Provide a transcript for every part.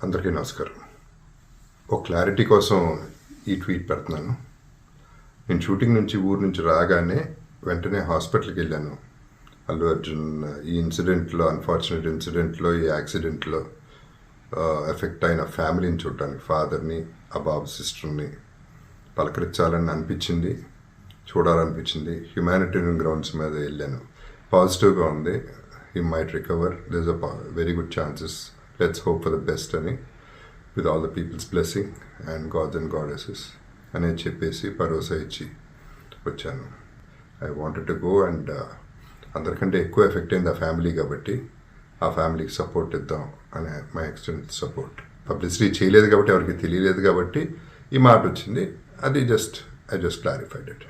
అందరికీ నమస్కారం. ఒక క్లారిటీ కోసం ఈ ట్వీట్ పెడుతున్నాను. నేను షూటింగ్ నుంచి ఊరు నుంచి రాగానే వెంటనే హాస్పిటల్కి వెళ్ళాను. అల్లు అర్జున్ ఈ ఇన్సిడెంట్లో, అన్ఫార్చునేట్ ఇన్సిడెంట్లో, ఈ యాక్సిడెంట్లో ఎఫెక్ట్ అయిన ఫ్యామిలీని చూడటానికి, ఫాదర్ని, ఆ బాబు సిస్టర్ని పలకరించాలని అనిపించింది, చూడాలనిపించింది. హ్యుమానిటేరియన్ గ్రౌండ్స్ మీద వెళ్ళాను. పాజిటివ్గా ఉంది. He might recover. There is a very good chances. Let's hope for the best అని, with all the peoples blessing and gods and goddesses అని చెప్పేసి భరోసా ఇచ్చి వచ్చాను. I wanted to go and అందరికంటే ఎక్కువ ఎఫెక్ట్ అయింది ఆ ఫ్యామిలీ కాబట్టి ఆ ఫ్యామిలీకి సపోర్ట్ ఇద్దాం అనే మై ఎక్స్టెంట్ సపోర్ట్. పబ్లిసిటీ చేయలేదు కాబట్టి, ఎవరికి తెలియలేదు కాబట్టి ఈ మాట వచ్చింది. అది I just clarified it.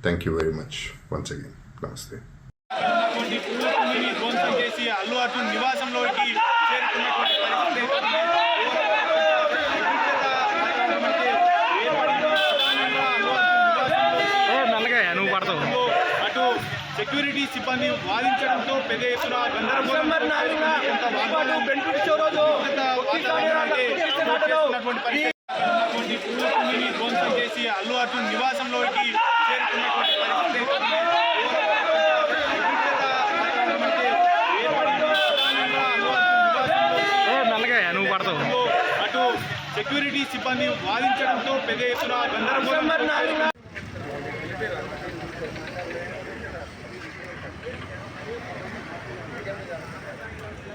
Thank you very much once again. నమస్తే. అల్లు అర్జున్ నివాసంలోకి చేరుకున్నటువంటి అటు సెక్యూరిటీ సిబ్బంది వాదించడంతో పెద్ద ఎత్తున ధ్వంసం చేసి అల్లు అర్జున్ నివాసంలోకి చేరుకున్నటువంటి అటు సెక్యూరిటీ సిబ్బంది వాదించడంతో పెద్ద ఎత్తున గందరగోళం.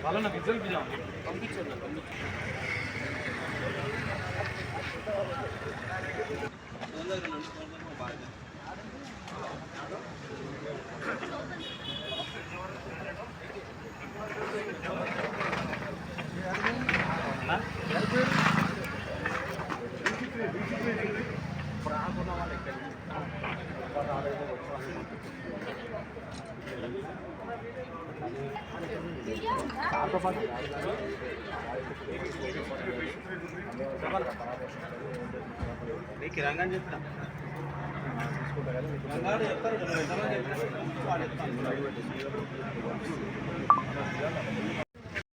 వాళ్ళ విజువల్ పంపించండి. కిరంగా చెప్తా చెప్తారు.